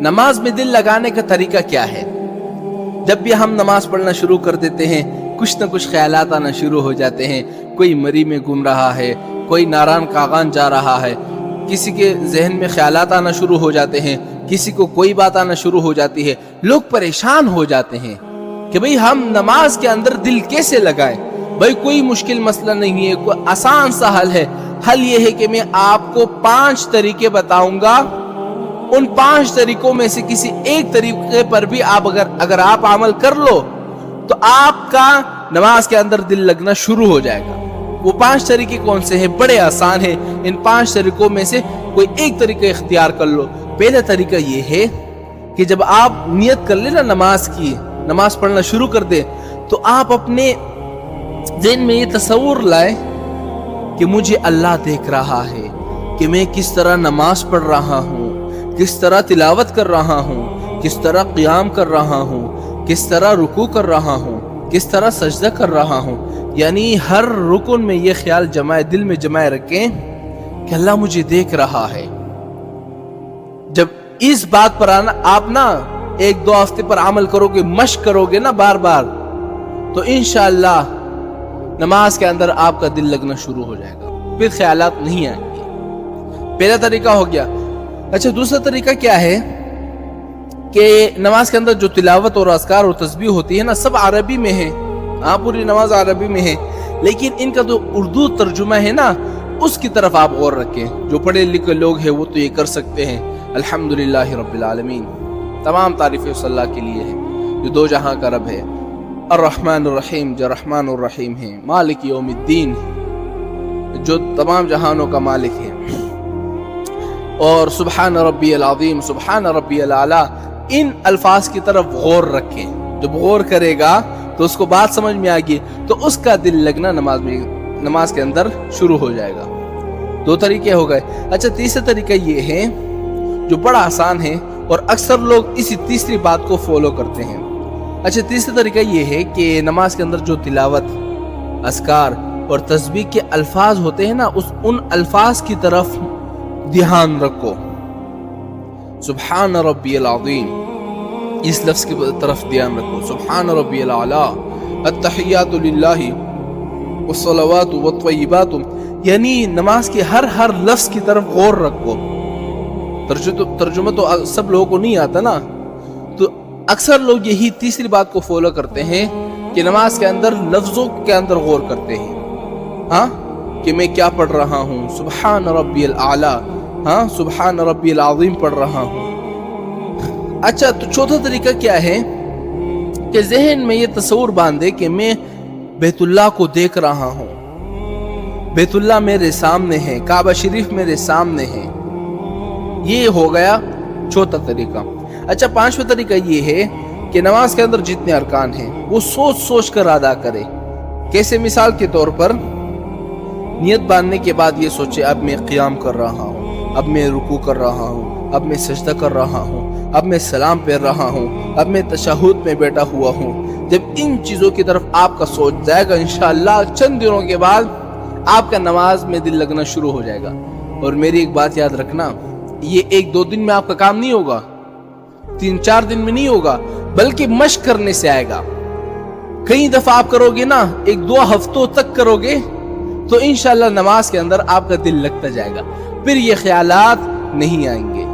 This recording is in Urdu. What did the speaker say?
نماز میں دل لگانے کا طریقہ کیا ہے؟ جب بھی ہم نماز پڑھنا شروع کر دیتے ہیں کچھ نہ کچھ خیالات آنا شروع ہو جاتے ہیں. کوئی مری میں گھوم رہا ہے، کوئی ناران کاغان جا رہا ہے، کسی کے ذہن میں خیالات آنا شروع ہو جاتے ہیں، کسی کو کوئی بات آنا شروع ہو جاتی ہے. لوگ پریشان ہو جاتے ہیں کہ بھئی ہم نماز کے اندر دل کیسے لگائیں. بھئی کوئی مشکل مسئلہ نہیں ہے، کوئی آسان سا حل ہے. حل یہ ہے کہ میں آپ کو 5 طریقے بتاؤں گا. ان 5 طریقوں میں سے کسی ایک طریقے پر بھی اگر آپ عمل کر لو تو آپ کا نماز کے اندر دل لگنا شروع ہو جائے گا. وہ 5 طریقے کون سے ہیں؟ بڑے آسان ہیں. ان 5 طریقوں میں سے کوئی ایک طریقہ اختیار کر لو. پہلا طریقہ یہ ہے کہ جب آپ نیت کر لیں نا نماز کی، نماز پڑھنا شروع کر دیں، تو آپ اپنے ذہن میں یہ تصور لائیں کہ مجھے اللہ دیکھ رہا ہے کہ میں کس طرح نماز پڑھ رہا ہوں، کس طرح تلاوت کر رہا ہوں، کس طرح قیام کر رہا ہوں، کس طرح رکوع کر رہا ہوں، کس طرح سجدہ کر رہا ہوں. یعنی ہر رکن میں یہ خیال دل میں جمائے رکھیں کہ اللہ مجھے دیکھ رہا ہے. جب اس بات پر آپ نا 1-2 ہفتے پر عمل کرو گے، مشق کرو گے نا بار بار، تو انشاءاللہ نماز کے اندر آپ کا دل لگنا شروع ہو جائے گا، پھر خیالات نہیں آئیں گے. پہلا طریقہ ہو گیا. اچھا، دوسرا طریقہ کیا ہے کہ نماز کے اندر جو تلاوت اور اذکار اور تسبیح ہوتی ہے نا، سب عربی میں ہے. ہاں، پوری نماز عربی میں ہے، لیکن ان کا جو اردو ترجمہ ہے نا، اس کی طرف آپ غور رکھیں. جو پڑھے لکھے لوگ ہیں وہ تو یہ کر سکتے ہیں. الحمدللہ رب العالمین، تمام تعریفیں اس اللہ کے لیے ہیں جو 2 جہاں کا رب ہے. الرحمن الرحیم، جو رحمان الرحیم ہے. مالک یوم الدین، جو تمام جہانوں کا مالک ہے. اور سبحان ربی العظیم، سبحان ربی الاعلیٰ. ان الفاظ کی طرف غور رکھیں. جب غور کرے گا تو اس کو بات سمجھ میں آئے گی، تو اس کا دل لگنا نماز کے اندر شروع ہو جائے گا. 2 طریقے ہو گئے. اچھا، تیسرا طریقہ یہ ہے جو بڑا آسان ہے اور اکثر لوگ اسی تیسری بات کو فالو کرتے ہیں. اچھا، تیسرا طریقہ یہ ہے کہ نماز کے اندر جو تلاوت، اذکار اور تسبیح کے الفاظ ہوتے ہیں نا، ان الفاظ کی طرف دھیان رکھو. سبحان ربی العظیم، اس لفظ کی طرف دھیان رکھو. سبحان ربی الاعلیٰ، التحیات للہ والصلوات والطیبات. یعنی نماز کے ہر لفظ کی طرف غور رکھو. ترجمہ تو سب لوگوں کو نہیں آتا نا، تو اکثر لوگ یہی تیسری بات کو فالو کرتے ہیں کہ نماز کے اندر لفظوں کے اندر غور کرتے ہیں. ہاں، کہ میں کیا پڑھ رہا ہوں، سبحان ربی الاعلیٰ، ہاں سبحان ربی العظیم پڑھ رہا ہوں. اچھا، تو چوتھا طریقہ کیا ہے کہ ذہن میں یہ تصور باندھے کہ میں بیت اللہ کو دیکھ رہا ہوں، بیت اللہ میرے سامنے ہے، کعبہ شریف میرے سامنے ہے. یہ ہو گیا چوتھا طریقہ. اچھا، 5واں طریقہ یہ ہے کہ نماز کے اندر جتنے ارکان ہیں وہ سوچ کر ادا کرے. کیسے؟ مثال کے طور پر نیت باندھنے کے بعد یہ سوچے اب میں قیام کر رہا ہوں، اب میں رکوع کر رہا ہوں، اب میں سجدہ کر رہا ہوں، اب میں سلام پھیر رہا ہوں، اب میں تشہد میں بیٹھا ہوا ہوں. جب ان چیزوں کی طرف آپ کا سوچ جائے گا، انشاءاللہ چند دنوں کے بعد آپ کا نماز میں دل لگنا شروع ہو جائے گا. اور میری ایک بات یاد رکھنا، یہ 1-2 دن میں آپ کا کام نہیں ہوگا، 3-4 دن میں نہیں ہوگا، بلکہ مشق کرنے سے آئے گا. کئی دفعہ آپ کرو گے نا، 1-2 ہفتوں تک کرو گے تو انشاءاللہ نماز کے اندر آپ کا دل لگتا جائے گا، پھر یہ خیالات نہیں آئیں گے.